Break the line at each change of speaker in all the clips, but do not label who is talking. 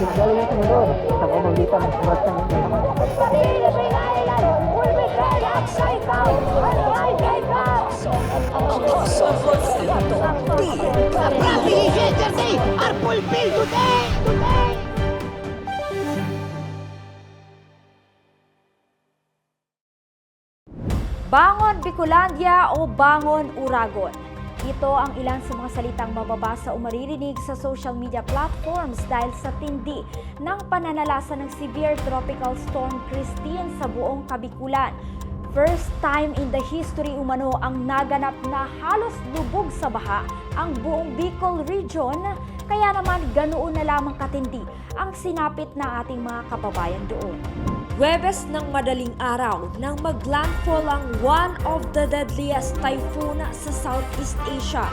Galing yung sumunod sa pamamagitan ng surat ng
Bangon Bicolandia o Bangon Uragon. Ito ang ilan sa mga salitang mababasa o maririnig sa social media platforms dahil sa tindi ng pananalasa ng severe tropical storm Christine sa buong Kabikulan. First time in the history umano ang naganap na halos lubog sa baha ang buong Bicol region, kaya naman ganoon na lamang katindi ang sinapit na ating mga kababayan doon. Huwebes ng madaling araw nang maglandfall ang one of the deadliest typhoon sa Southeast Asia,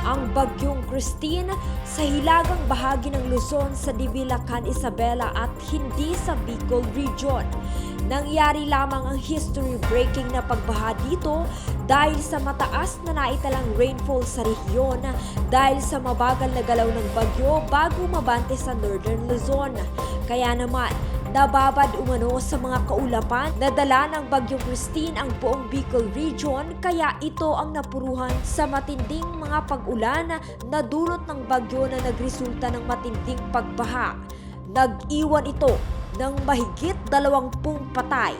ang Bagyong Christine sa hilagang bahagi ng Luzon sa Divilacan, Isabela at hindi sa Bicol region. Nangyari lamang ang history-breaking na pagbaha dito dahil sa mataas na naitalang rainfall sa rehiyon dahil sa mabagal na galaw ng bagyo bago mabante sa Northern Luzon. Kaya naman, nababad umano sa mga kaulapan na dala ng Bagyong Christine ang buong Bicol region, kaya ito ang napuruhan sa matinding mga pag-ulan na dulot ng bagyo na nagresulta ng matinding pagbaha. Nag-iwan ito ng mahigit 20 patay.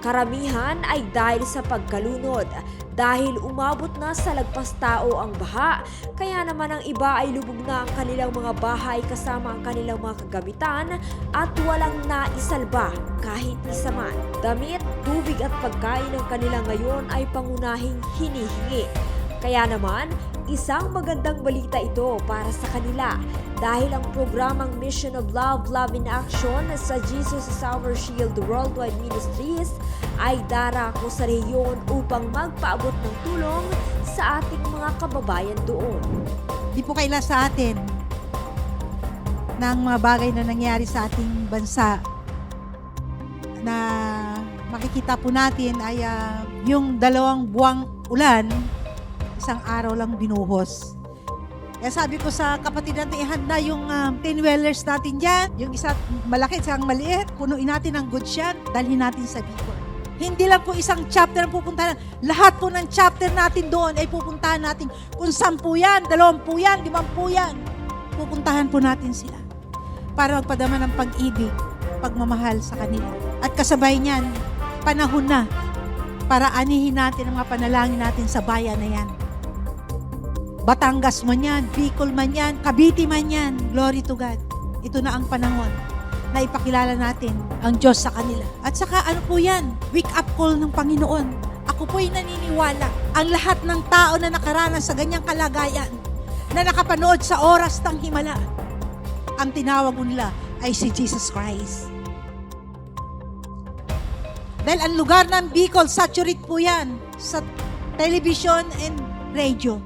Karamihan ay dahil sa pagkalunod dahil umabot na sa lagpas tao ang baha, kaya naman ang iba ay lubog na ang kanilang mga bahay kasama ang kanilang mga kagamitan at walang naisalba kahit isa man. Damit, tubig at pagkain ng kanila ngayon ay pangunahing hinihingi. Kaya naman, isang magandang balita ito para sa kanila dahil ang programang Mission of Love, Love in Action sa Jesus is Our Shield Worldwide Ministries ay darako sa rehiyon upang magpaabot ng tulong sa ating mga kababayan doon.
Di po kaila sa atin ng mga bagay na nangyari sa ating bansa na makikita po natin ay yung 2 buwang ulan, isang araw lang binuhos. Kaya sabi ko sa kapatid natin, ihanda yung 10-wheelers natin dyan. Yung isa malaki, isang maliit. Punuin natin ng goods yan. Dalhin natin sa Bicol. Hindi lang po isang chapter ang pupuntahan. Lahat po ng chapter natin doon ay pupuntahan natin. Kung 10 yan, 20 yan, 50 yan. Pupuntahan po natin sila. Para magpadama ng pag-ibig, pagmamahal sa kanila. At kasabay niyan, panahon na para anihin natin ang mga panalangin natin sa bayan na yan. Batangas man yan, Bicol man yan, Cavite man yan, glory to God. Ito na ang panahon na ipakilala natin ang Diyos sa kanila. At saka ano po yan? Wake up call ng Panginoon. Ako po'y naniniwala, ang lahat ng tao na nakaranas sa ganyang kalagayan, na nakapanood sa oras ng himala, ang tinawag nila ay si Jesus Christ. Dahil ang lugar ng Bicol, saturate po yan sa television and radio.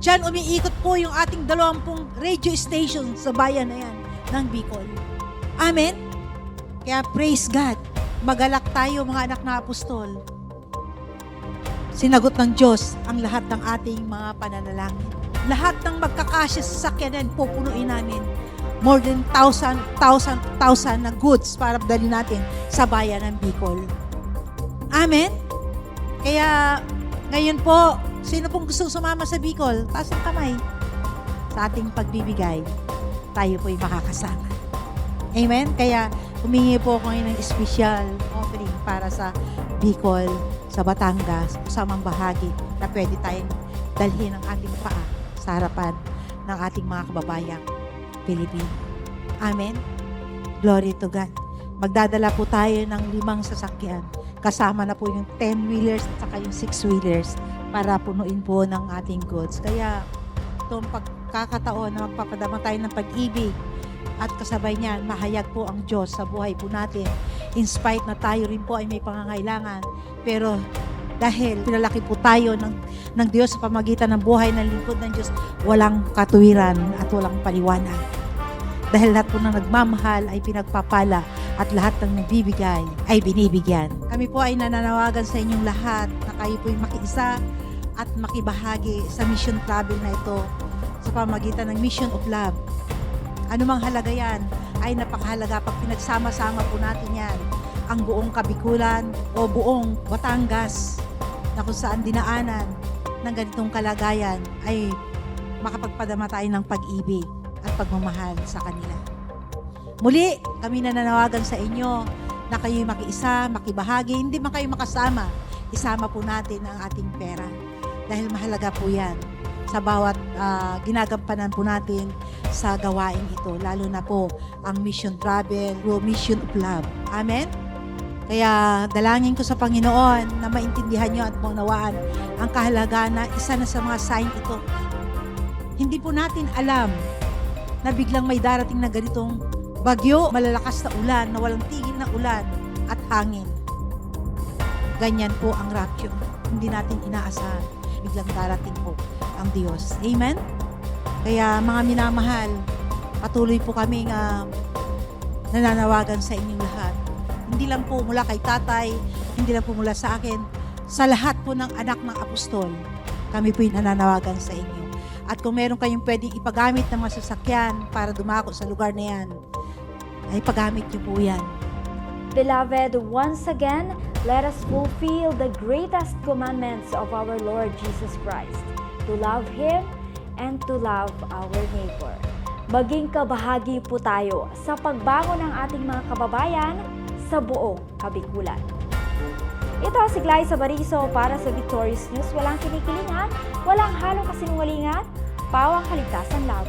Diyan umiikot po yung ating 20 radio station sa bayan na yan ng Bicol. Amen? Kaya praise God. Magalak tayo mga anak na apostol. Sinagot ng Diyos ang lahat ng ating mga pananalangin. Lahat ng magkakasya sa sakyanan, pupunuin namin. More than 1,000 na goods para dali natin sa bayan ng Bicol. Amen? Kaya ngayon po, sino pong gustong sumama sa Bicol? Taas ang kamay. Sa ating pagbibigay, tayo po'y makakasama. Amen? Kaya humingi po ako ngayon ng special offering para sa Bicol, sa Batangas, samang bahagi na pwede tayong dalhin ang ating paa sa harapan ng ating mga kababayang Pilipino. Amen? Glory to God. Magdadala po tayo ng 5 sasakyan. Kasama na po yung 10-wheelers at saka yung 6-wheelers para punuin po ng ating goods. Kaya itong pagkakataon na magpapadama tayo ng pag-ibig at kasabay niyan, mahayag po ang Diyos sa buhay po natin. In spite na tayo rin po ay may pangangailangan, pero dahil pinalaki po tayo ng Diyos sa pamagitan ng buhay ng lingkod ng Diyos, walang katuwiran at walang paliwanag. Dahil lahat po ng nagmamahal ay pinagpapala at lahat ng nagbibigay ay binibigyan. Kami po ay nananawagan sa inyong lahat na kayo po'y makiisa at makibahagi sa mission travel na ito sa pamagitan ng Mission of Love. Ano mang halaga yan, ay napakahalaga pag pinagsama-sama po natin yan. Ang buong Kabikulan o buong Batangas na kung saan dinaanan ng ganitong kalagayan ay makapagpadama tayo ng pag-ibig at pagmamahal sa kanila. Muli, kami nananawagan sa inyo na kayo'y makiisa, makibahagi, hindi man kayo makasama, isama po natin ang ating pera. Dahil mahalaga po yan sa bawat ginagampanan po natin sa gawain ito. Lalo na po ang mission travel o mission of love. Amen? Kaya dalangin ko sa Panginoon na maintindihan nyo at maunawaan ang kahalagaan na isa na sa mga sign ito. Hindi po natin alam na biglang may darating na ganitong bagyo, malalakas na ulan, na walang tigil na ulan at hangin. Ganyan po ang rapture. Hindi natin inaasahan. Biglang darating po ang Diyos. Amen? Kaya mga minamahal, patuloy po kaming nananawagan sa inyong lahat. Hindi lang po mula kay tatay, hindi lang po mula sa akin, sa lahat po ng anak ng apostol, kami po yung nananawagan sa inyo. At kung meron kayong pwedeng ipagamit ng mga sasakyan para dumako sa lugar na yan, ay pagamit niyo po yan.
Beloved, once again, let us fulfill the greatest commandments of our Lord Jesus Christ, to love Him and to love our neighbor. Maging kabahagi po tayo sa pagbangon ng ating mga kababayan sa buong Kabikulan. Ito si Glyza Bariso para sa Victorious News. Walang kinikilingan, walang halong kasinungalingan, pawang kaligtasan lang.